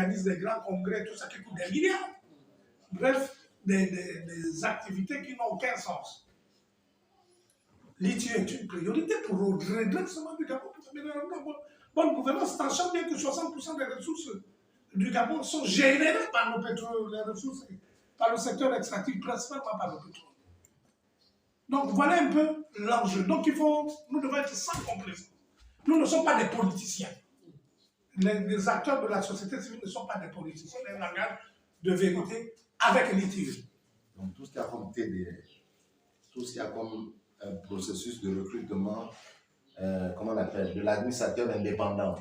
organise des grands congrès, tout ça qui coûte des milliards. Bref, des activités qui n'ont aucun sens. L'ITIE est une priorité pour le redressement du Gabon. Bonne gouvernance, sachant bien que 60% des ressources du Gabon sont générées par le pétrole, les ressources, par le secteur extractif, principalement par le pétrole. Donc voilà un peu l'enjeu. Donc nous devons être sans complaisance. Nous ne sommes pas des politiciens. Les acteurs de la société civile ne sont pas des politiciens, mais un langage de vérité avec l'ITIE. Donc tout ce qui a comme tout ce qui a comme un processus de recrutement, comment on appelle, de l'administrateur indépendant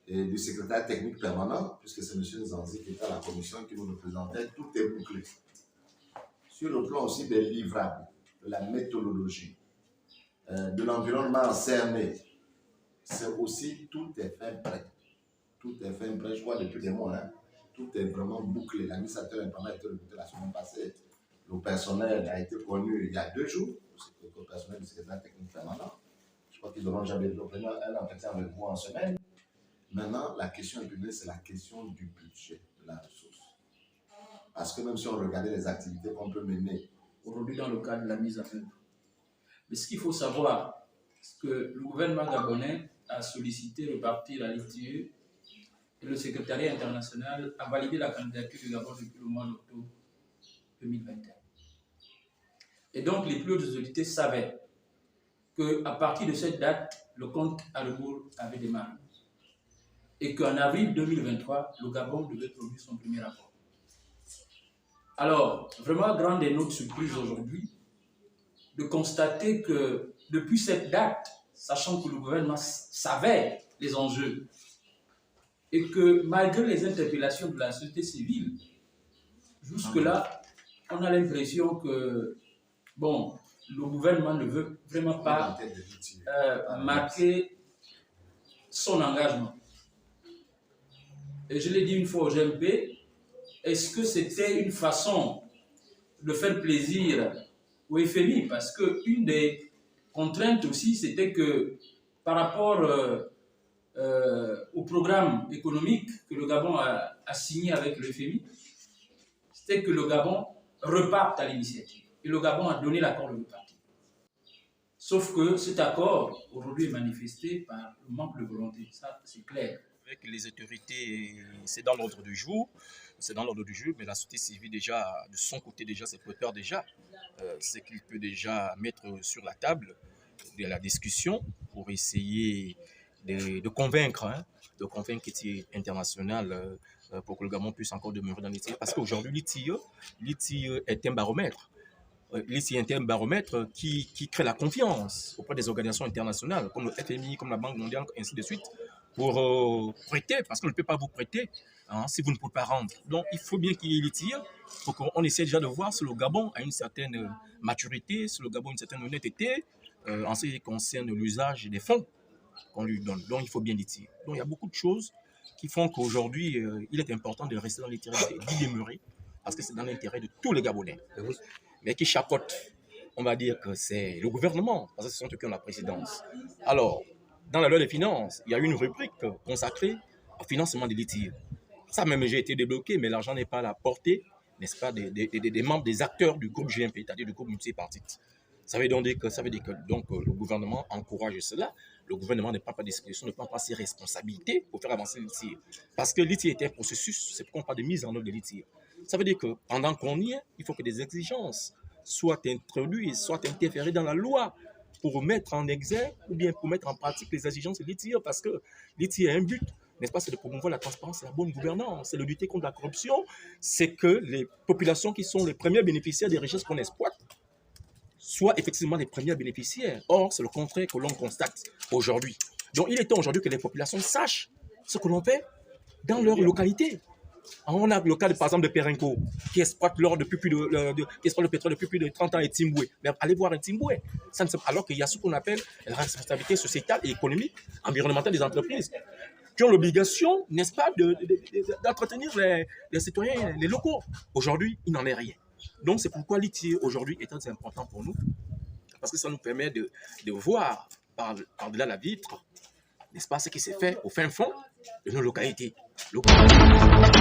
et du secrétaire technique permanent, puisque c'est M. Nzanzi qui était à la commission qui nous représentait, tout est bouclé. Sur le plan aussi des livrables, de la méthodologie, de l'environnement cerné, c'est aussi tout est fait prêt. Tout est fait prêt, je vois depuis des mois, hein, tout est vraiment bouclé. L'administrateur indépendant a été recruté la semaine passée. Le personnel a été connu il y a 2 jours, le personnel du secrétaire technique permanent. Je crois qu'ils auront jamais un entretien avec vous en semaine. Maintenant, la question publique, c'est la question du budget, de la ressource. Parce que même si on regardait les activités qu'on peut mener aujourd'hui dans le cadre de la mise en œuvre. Mais ce qu'il faut savoir, c'est que le gouvernement gabonais a sollicité le parti, la l'ITIE, et le secrétariat international a validé la candidature du Gabon depuis le mois d'octobre 2021. Et donc, les plus hautes autorités savaient qu'à partir de cette date, le compte à rebours avait démarré. Et qu'en avril 2023, le Gabon devait produire son premier rapport. Alors, vraiment, grande est notre surprise aujourd'hui de constater que depuis cette date, sachant que le gouvernement savait les enjeux, et que malgré les interpellations de la société civile, jusque-là, on a l'impression que, bon, le gouvernement ne veut vraiment pas marquer son engagement. Et je l'ai dit une fois au GMP, est-ce que c'était une façon de faire plaisir au FMI? Parce qu'une des contraintes aussi, c'était que par rapport au programme économique que le Gabon a signé avec le FMI, c'était que le Gabon reparte à l'initiative. Et le Gabon a donné l'accord de repartir. Sauf que cet accord, aujourd'hui, est manifesté par le manque de volonté. Ça, c'est clair. Avec les autorités, c'est dans l'ordre du jour. C'est dans l'ordre du jour, mais la société civile, déjà, de son côté, déjà, se prépare déjà. Ce qu'il peut déjà mettre sur la table de la discussion pour essayer de convaincre, de convaincre l'ITIE international pour que le Gabon puisse encore demeurer dans l'ITIE. Parce qu'aujourd'hui, l'ITIE est un baromètre. L'ITIE est un baromètre qui crée la confiance auprès des organisations internationales, comme le FMI, comme la Banque mondiale, ainsi de suite, pour prêter, parce qu'on ne peut pas vous prêter si vous ne pouvez pas rendre. Donc, il faut bien qu'il y ait l'ITIE pour qu'on essaie déjà de voir si le Gabon a une certaine maturité, si le Gabon a une certaine honnêteté en ce qui concerne l'usage des fonds qu'on lui donne. Donc, il faut bien l'ITIE. Donc, il y a beaucoup de choses qui font qu'aujourd'hui, il est important de rester dans l'ITIE, d'y demeurer, parce que c'est dans l'intérêt de tous les Gabonais. Mais qui chapeaute, on va dire que c'est le gouvernement, parce que ce sont eux qui ont la présidence. Alors, dans la loi des finances, il y a une rubrique consacrée au financement de l'ITIE. Ça même j'ai été débloqué, mais l'argent n'est pas à la portée, n'est-ce pas, des membres, des acteurs du groupe GMP, c'est-à-dire du groupe multipartite. Ça veut dire que le gouvernement encourage cela. Le gouvernement ne prend pas des dispositions, ne prend pas ses responsabilités pour faire avancer l'ITIE. Parce que l'ITIE est un processus, c'est pourquoi on parle de mise en œuvre de l'ITIE. Ça veut dire que pendant qu'on y est, il faut que des exigences soient introduites, soient interférées dans la loi pour mettre en exergue ou bien pour mettre en pratique les exigences de l'ITIE. Parce que l'ITIE a un but, n'est-ce pas, c'est de promouvoir la transparence et la bonne gouvernance, c'est de lutter contre la corruption, c'est que les populations qui sont les premiers bénéficiaires des richesses qu'on exploite soient effectivement les premiers bénéficiaires. Or, c'est le contraire que l'on constate aujourd'hui. Donc, il est temps aujourd'hui que les populations sachent ce que l'on fait dans leur localité. On a le cas, par exemple, de Perenco, qui exploite l'or depuis qui exploite le pétrole depuis plus de 30 ans et Timboué. Mais allez voir un Timboué. Alors qu'il y a ce qu'on appelle la responsabilité sociétale et économique, environnementale des entreprises, qui ont l'obligation, n'est-ce pas, d'entretenir les citoyens, les locaux. Aujourd'hui, il n'en est rien. Donc, c'est pourquoi l'ITIE aujourd'hui est très important pour nous, parce que ça nous permet de voir par-delà la vitre, n'est-ce pas, ce qui s'est fait au fin fond de nos localités. locaux.